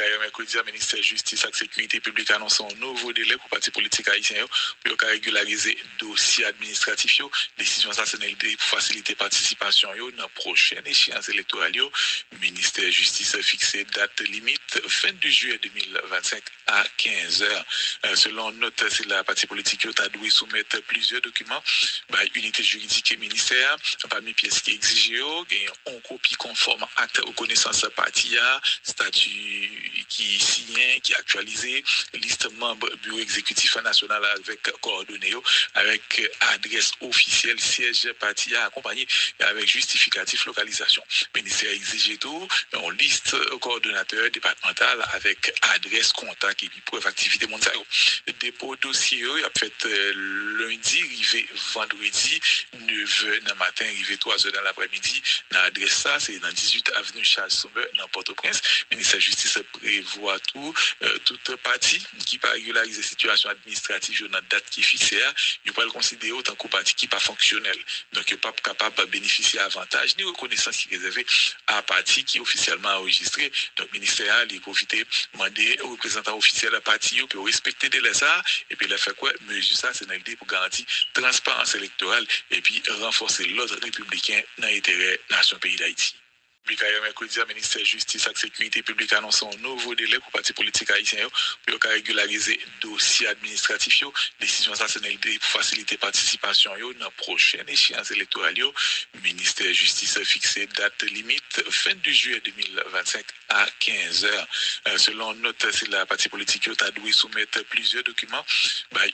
Hier mercredi, le ministère de Justice et Sécurité publique annonce un nouveau délai pour le parti politique haïtien pour régulariser le dossier administratif. Décision ça, c'est pour faciliter la participation dans la prochaine échéance électorale. Le ministère de Justice a fixé date limite 22 juillet 2025 à 15h. Selon note, c'est la parti politique qui a dû soumettre plusieurs documents. Unité juridique et ministère, parmi les pièces qui exigent, on copie conforme acte aux connaissances parti, statut qui signé, qui actualisé, liste membre bureau exécutif national avec coordonnées, avec adresse officielle, siège parti accompagné avec justificatif localisation. Le ministère exige tout, on liste coordonnateur départemental avec adresse, contact et puis preuve activité mondiale. Dépôt dossier a fait lundi, arrivé vendredi, 9h dans le matin, arrivé 3h dans l'après-midi. Dans l'adresse ça, c'est dans 18 avenue Charles Sommer, dans Port-au-Prince. Le ministère de la Justice prévoit toute partie qui peut régulariser la situation administrative dans la date qui est fixée. Il peut le considérer autant qu'une partie qui n'est pas fonctionnelle. Donc, il n'est pas capable de bénéficier d'avantages ni reconnaissance qui est réservée à la partie qui est officiellement enregistrée. Donc, le ministère a profité de demander aux représentants officiels de la partie pour respecter les délais et puis le faire quoi? Mesure ça, c'est une idée pour garantir transparence électorale et puis renforcer l'ordre républicain dans l'intérêt de la nation pays d'Haïti. Hier mercredi, le ministère de Justice et Sécurité publique annonce un nouveau délai pour le parti politique haïtien pour régulariser le dossier administratif. Décision ça, c'est pour faciliter la participation dans la prochaine échéance électorale. Le ministère de Justice a fixé date limite 22 juillet 2025 à 15h. Selon note, c'est la parti politique qui a dû soumettre plusieurs documents.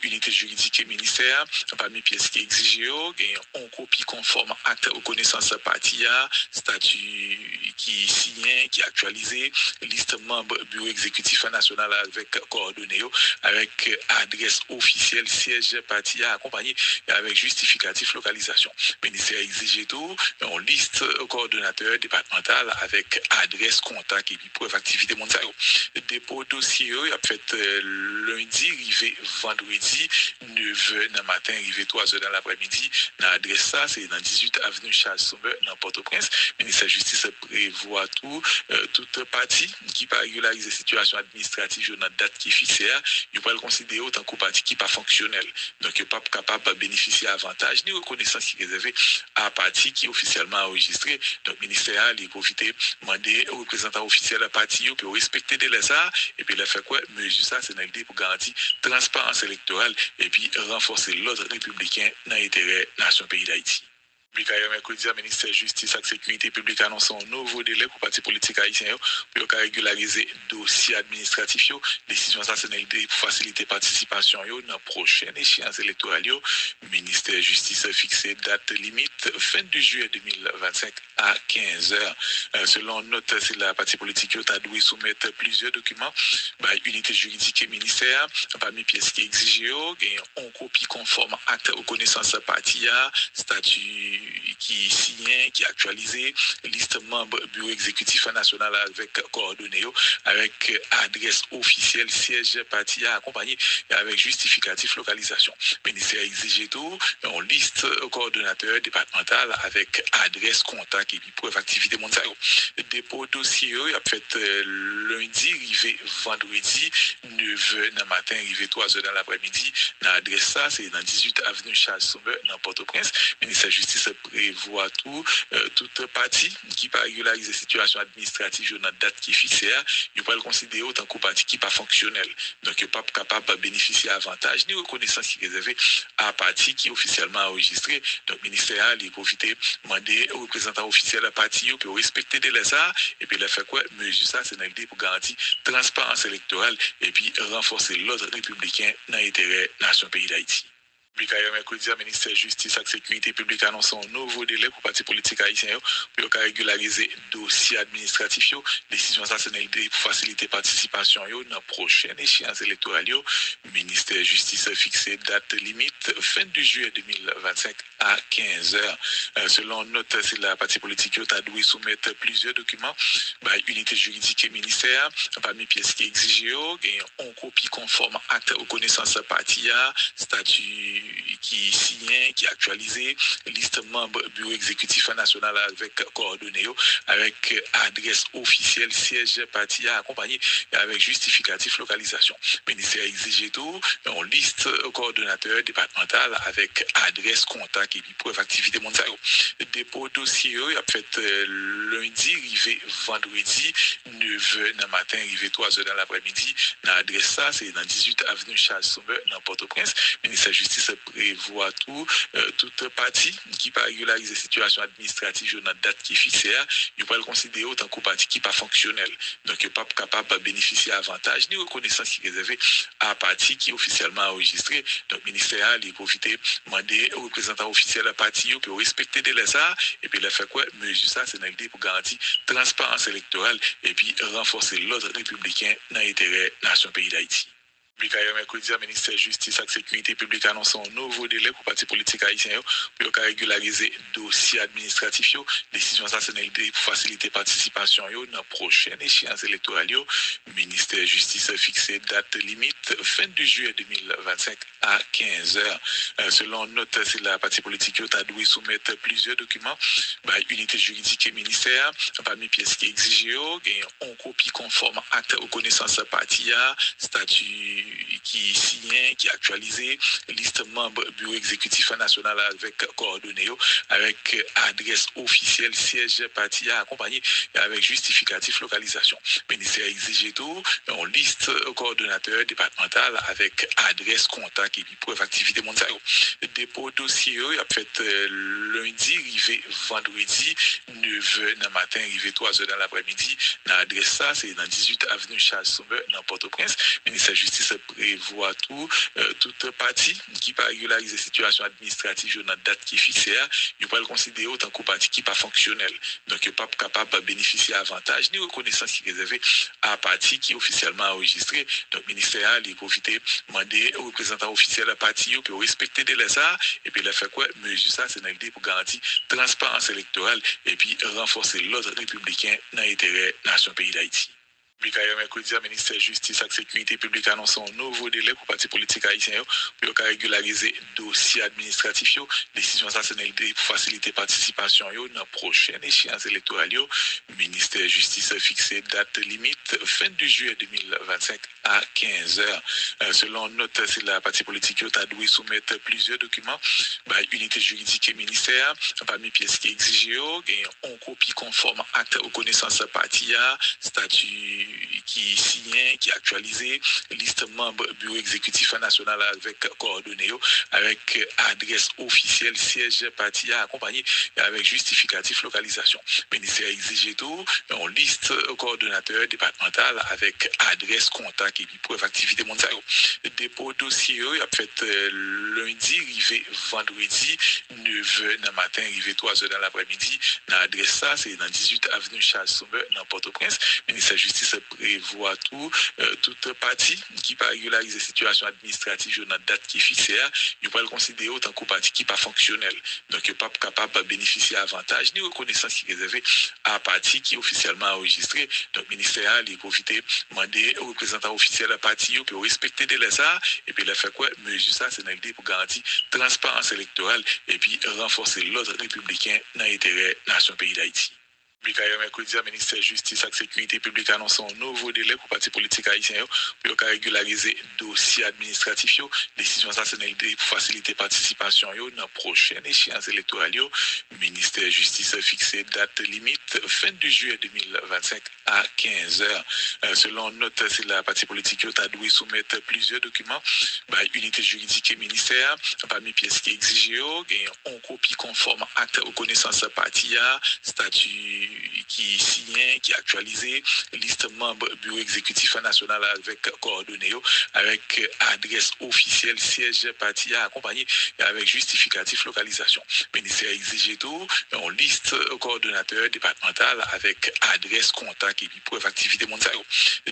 Unité juridique et ministère, parmi les pièces qui exigent, on copie conforme acte aux connaissances parti, statut qui signé, qui actualisé, liste membre bureau exécutif national avec coordonnées, avec adresse officielle, siège parti accompagné avec justificatif localisation. Le ministère exige tout, on liste coordonnateur départemental avec adresse, contact et puis preuve activité mondiale. Dépôt dossier a fait lundi, arrivé vendredi, 9h dans le matin, arrivé 3h dans l'après-midi. Dans l'adresse ça, c'est dans 18 avenue Charles Sommer, dans Port-au-Prince. Le ministère de la Justice prévoit toute partie qui peut régulariser la situation administrative dans la date qui est fixée. Il peut le considérer autant qu'une partie qui n'est pas fonctionnelle. Donc, il n'est pas capable de bénéficier d'avantages ni reconnaissance qui est réservée à la partie qui est officiellement enregistrée. Donc, le ministère a profité de demander aux représentants officiels de la partie pour respecter les délais et puis le faire quoi? Mesure ça, c'est une idée pour garantir transparence électorale et puis renforcer l'ordre républicain dans l'intérêt de la nation pays d'Haïti. Hier mercredi, le ministère de Justice et Sécurité publique annonce un nouveau délai pour le parti politique haïtien pour régulariser le dossier administratif. Décision ça, c'est pour faciliter la participation dans la prochaine échéance électorale. Le ministère de Justice a fixé date limite 22 juillet 2025 à 15h. Selon note, c'est la parti politique qui a dû soumettre plusieurs documents. Unité juridique et ministère, parmi les pièces qui exigent, on copie conforme acte aux connaissances parti, statut qui signé, qui actualisé, liste membre bureau exécutif national avec coordonnées, avec adresse officielle, siège parti accompagné avec justificatif localisation. Le ministère exige tout, on liste coordonnateur départemental avec adresse, contact et puis preuve activité mondiale. Dépôt dossier a fait lundi, arrivé vendredi, 9h dans le matin, arrivé 3h dans l'après-midi. Dans l'adresse ça, c'est dans 18 avenue Charles Sommer, dans Port-au-Prince. Le ministère de la Justice prévoit toute partie qui peut régulariser la situation administrative dans la date qui est fixée. Il peut le considérer autant qu'une partie qui n'est pas fonctionnelle. Donc, il n'est pas capable de bénéficier d'avantages ni reconnaissance qui est réservée à la partie qui est officiellement enregistrée. Donc, le ministère a profité de demander aux représentants officiels de la partie pour respecter les délais et puis le faire quoi? Mesure ça, c'est une idée pour garantir transparence électorale et puis renforcer l'ordre républicain dans l'intérêt de la nation pays d'Haïti. Hier mercredi, le ministère de Justice et Sécurité publique annonce un nouveau délai pour le parti politique haïtien pour régulariser le dossier administratif. Décision ça, c'est une idée pour faciliter la participation dans la prochaine échéance électorale. Le ministère de la Justice a fixé date limite 22 juillet 2025 à 15h. Selon note, c'est la parti politique qui a dû soumettre plusieurs documents. Unité juridique et ministère, parmi les pièces qui exigent, on copie conforme acte aux connaissances parti, statut qui signé, qui actualisé, liste membre bureau exécutif national avec coordonnées, avec adresse officielle, siège parti accompagné avec justificatif localisation. Ministère exige tout, on liste coordonnateur départemental avec adresse, contact et puis preuve activité mondiale. Dépôt dossier a fait lundi, arrivé vendredi, 9h dans le matin, arrivé 3h dans l'après-midi. Dans l'adresse ça, c'est dans 18 avenue Charles Sommer, dans Port-au-Prince. Le ministère de la Justice prévoit toute partie qui peut régulariser la situation administrative dans la date qui est fixée, il peut le considérer autant qu'une partie qui n'est pas fonctionnelle. Donc, il n'est pas capable de bénéficier d'avantages ni reconnaissance qui est réservée à la partie qui est officiellement enregistrée. Donc, le ministère a profité, demander aux représentants officiels de la partie pour respecter des délais et puis, il a fait quoi? Mesure ça, c'est une idée pour garantir transparence électorale et puis renforcer l'ordre républicain dans l'intérêt de la nation pays d'Haïti. Mercredi, le ministère de la Justice et de la Sécurité publique annonce un nouveau délai pour le parti politique haïtien pour régulariser le dossier administratif. Décision ça, c'est pour faciliter la participation dans la prochaine échéance électorale. Le ministère de la Justice a fixé date limite fin du juillet 2025 à 15h. Selon note, c'est la parti politique qui a dû soumettre plusieurs documents. Unité juridique et ministère, parmi les pièces qui exigent, on copie conforme acte aux connaissances parti, statut qui est signé, qui est actualisé, liste membre bureau exécutif national avec coordonnées, avec adresse officielle, siège parti accompagné avec justificatif localisation. Le ministère exige tout, on liste coordonnateur départemental avec adresse, contact et puis preuve activité mondiale. Dépôt dossier a fait lundi, arrivé vendredi, 9h dans le matin, arrivé 3h dans l'après-midi. Dans l'adresse ça, c'est dans 18 avenue Charles Sommer, dans Port-au-Prince. Le ministère de la Justice prévoit toute partie qui peut régulariser la situation administrative dans la date qui est fixée, il peut le considérer autant qu'une partie qui n'est pas fonctionnelle. Donc, il n'est pas capable de bénéficier d'avantages ni reconnaissance qui est réservée à la partie qui est officiellement enregistrée. Donc, le ministère a profité, demander aux représentants officiels de la partie pour respecter des délais et puis il a fait quoi? Mesure ça, c'est une idée pour garantir transparence électorale et puis renforcer l'ordre républicain dans l'intérêt de la nation pays d'Haïti. Mercredi, le ministère de la Justice et de la Sécurité publique annonce un nouveau délai pour le parti politique haïtien pour régulariser le dossier administratif. Décision ça, c'est pour faciliter la participation dans la prochaine échéance électorale. Le ministère de la Justice a fixé date limite fin du juillet 2025 à 15h. Selon note, c'est la partie politique qui a dû soumettre plusieurs documents. Unité juridique et ministère, parmi les pièces qui exigent, on copie conforme acte aux connaissances parti, statut qui est signé, qui est actualisé, liste membre bureau exécutif national avec coordonnées, avec adresse officielle, siège parti accompagné avec justificatif localisation. Le ministère exige tout, on liste coordonnateur départemental avec adresse, contact et puis preuve activité mondiale. Dépôt dossier a fait lundi, arrivé vendredi, 9h dans le matin, arrivé 3h dans l'après-midi. Dans l'adresse ça, c'est dans 18 avenue Charles Sommer, dans Port-au-Prince. Le ministère de la Justice prévoit toute partie qui peut régulariser la situation administrative dans la date qui est fixée, il peut le considérer autant qu'une partie qui n'est pas fonctionnelle. Donc, il n'est pas capable de bénéficier d'avantages ni reconnaissance qui est réservée à la partie qui est officiellement enregistrée. Donc, le ministère a profité, demander aux représentants officiels de la partie pour respecter des délais et puis il a fait quoi? Mesure ça, c'est une idée pour garantir transparence électorale et puis renforcer l'ordre républicain dans l'intérêt de la nation pays d'Haïti. Mercredi, le ministère de la Justice et de la Sécurité publique annonce un nouveau délai pour le parti politique haïtien pour régulariser le dossier administratif. Décision ça, c'est une idée pour faciliter la participation dans la prochaine échéance électorale. Le ministère de la Justice a fixé date limite fin du juillet 2025 à 15h. Selon note, c'est la partie politique qui a dû soumettre plusieurs documents. Unité juridique et ministère, parmi les pièces qui exigent, on copie conforme acte aux connaissances parti, statut qui est signé, qui est actualisé, liste membre bureau exécutif national avec coordonnées, avec adresse officielle, siège parti accompagné avec justificatif localisation. Le ministère exige tout, on liste coordonnateur départemental avec adresse, contact et puis preuve activité mondiale.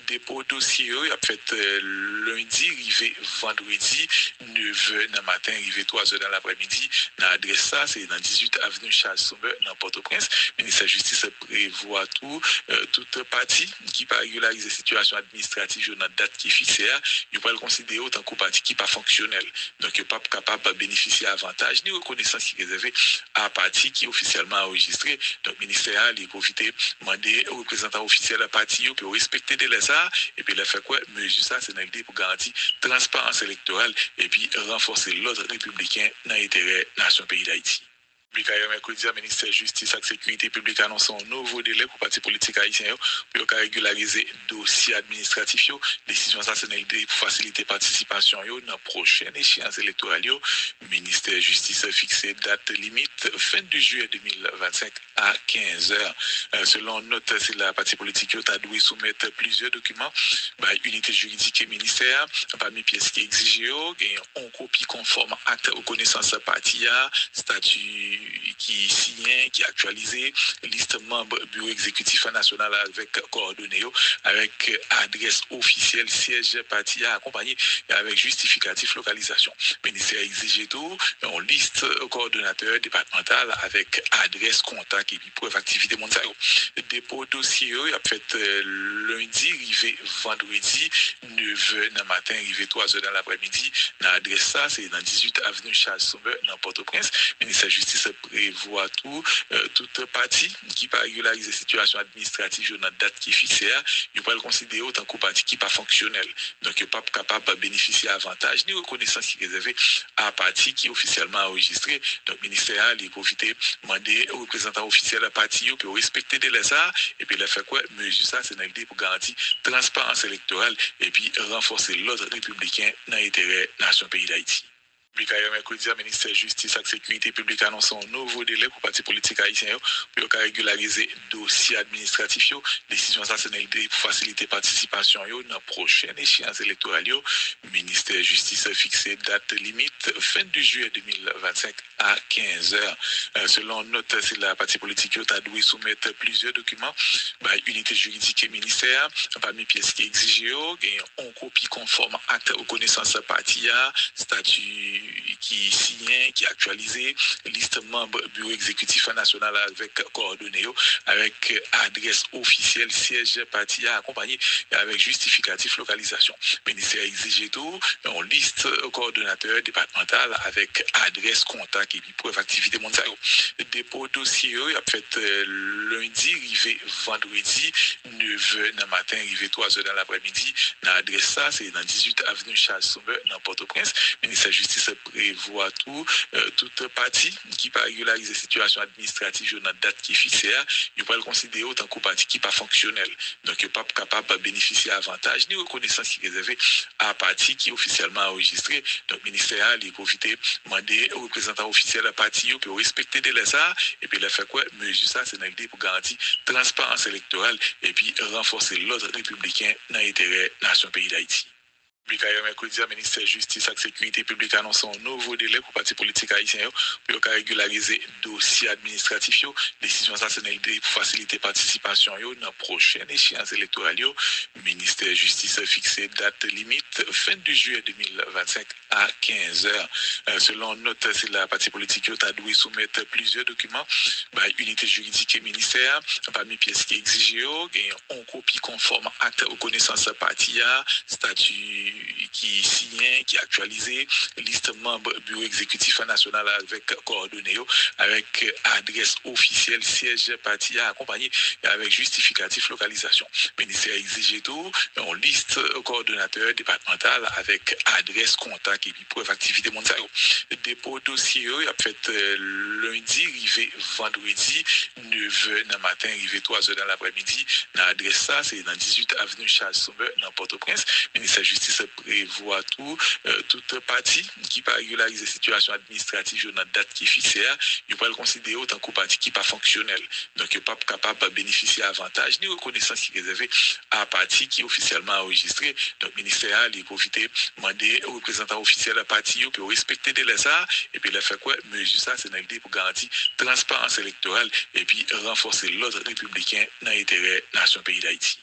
Dépôt dossier a fait lundi, arrivé vendredi, 9h dans le matin, arrivé 3h dans l'après-midi. Dans l'adresse ça, c'est dans 18 avenue Charles Sommer, dans Port-au-Prince. Le ministère de la Justice prévoit toute partie qui pas régulariser situation administrative dans date qui est fixée, il peut le considérer autant que partie qui pas fonctionnelle. Donc il pas capable de bénéficier avantage ni reconnaissance qui est réservée à partie qui est officiellement enregistrée. Donc le ministère a profité demander aux représentants officiels de la partie pour respecter des délais et puis le fait quoi mesure ça c'est l'idée pour garantir transparence électorale et puis renforcer l'ordre républicain dans l'intérêt nation pays d'Haïti. Hier mercredi, le ministère de la Justice et de la Sécurité publique annonce un nouveau délai pour le parti politique haïtien pour régulariser le dossier administratif. Décision sensationnelle pour faciliter la participation dans la prochaine échéance électorale. Le ministère de la Justice a fixé date limite fin de juillet 2025 à 15 heures. Selon note, c'est la parti politique a dû soumettre plusieurs documents. Unité juridique et ministère, parmi pièces qui exigent, on copie conforme acte aux connaissances parti, statut qui signé, qui actualisé, liste membre bureau exécutif national avec coordonnées, avec adresse officielle, siège parti accompagné avec justificatif localisation. Le ministère exige tout, on liste coordonnateur départemental avec adresse, contact et puis preuve activité mondiale. Dépôt dossier a fait lundi, arrivé vendredi, 9h dans le matin, arrivé 3h dans l'après-midi. Dans l'adresse ça, c'est dans 18 avenue Charles Sommer, dans Port-au-Prince. Le ministère de la Justice prévoit toute partie qui pas régulariser la situation administrative dans la date qui est fixée, il peut le considérer autant que partie qui pas fonctionnelle. Donc il n'est pas capable de bénéficier avantage ni reconnaissance qui est réservée à la partie qui est officiellement enregistrée. Donc le ministère a profité demander aux représentants officiels de la partie pour respecter des délais et puis le fait quoi mesure ça c'est l'idée pour garantir transparence électorale et puis renforcer l'ordre républicain dans l'intérêt nation pays d'Haïti. Hier mercredi, le ministère de la Justice et de la Sécurité publique annonce un nouveau délai pour le parti politique haïtien pour régulariser le dossier administratif. Décision sensationnelle pour faciliter la participation dans la prochaine échéance électorale. Le ministère de la Justice a fixé date limite fin de juillet 2025 à 15 heures. Selon note, c'est la parti politique a dû soumettre plusieurs documents. Unité juridique et ministère, parmi pièces qui exigent, on copie conforme acte aux connaissances parti, statut qui signé, qui actualisé, liste membre bureau exécutif national avec coordonnées, avec adresse officielle, siège parti accompagné avec justificatif localisation. Le ministère exige tout, on liste coordonnateur départemental avec adresse, contact et puis preuve activité mondiale. Dépôt dossier a fait lundi, arrivé vendredi, 9h dans le matin, arrivé 3h dans l'après-midi. Dans l'adresse ça, c'est dans 18 avenue Charles Sommer, dans Port-au-Prince. Le ministère de la Justice prévoit toute partie qui pas régulariser la situation administrative dans la date qui est fixée, il peut le considérer autant que partie qui pas fonctionnelle. Donc il n'est pas capable de bénéficier avantage ni reconnaissance qui est réservée à la partie qui est officiellement enregistrée. Donc le ministère a profité demander aux représentants officiels de la partie pour respecter des délais et puis le fait quoi mesure ça c'est l'idée pour garantir transparence électorale et puis renforcer l'ordre républicain dans l'intérêt nation pays d'Haïti. Hier mercredi, le ministère de la Justice et de la Sécurité publique annonce un nouveau délai pour le parti politique haïtien pour régulariser le dossier administratif. Décision sensationnelle pour faciliter la participation dans la prochaine échéance électorale. Le ministère de la Justice a fixé date limite fin de juillet 2025 à 15 heures. Selon note, c'est la parti politique a dû soumettre plusieurs documents. Unité juridique et ministère, parmi pièces qui exigent, on copie conforme acte aux connaissances parti, statut qui signé, qui actualisé, liste membre bureau exécutif national avec coordonnées, avec adresse officielle, siège parti accompagné avec justificatif localisation. Le ministère exige tout, on liste coordonnateur départemental avec adresse, contact et puis preuve activité mondiale. Dépôt dossier a fait lundi, arrivé vendredi, 9h dans le matin, arrivé 3h dans l'après-midi. Dans l'adresse ça, c'est dans 18 avenue Charles Sommer, dans Port-au-Prince. Le ministère de la Justice prévoit toute partie qui pas régulariser la situation administrative dans la date qui est fixée, il peut le considérer autant que partie qui pas fonctionnelle. Donc il n'est pas capable de bénéficier avantage ni reconnaissance qui est réservée à la partie qui est officiellement enregistrée. Donc le ministère a profité demander aux représentants officiels de la partie pour respecter des délais et puis le fait quoi mesure ça c'est l'idée pour garantir transparence électorale et puis renforcer l'ordre républicain dans l'intérêt nation pays d'Haïti.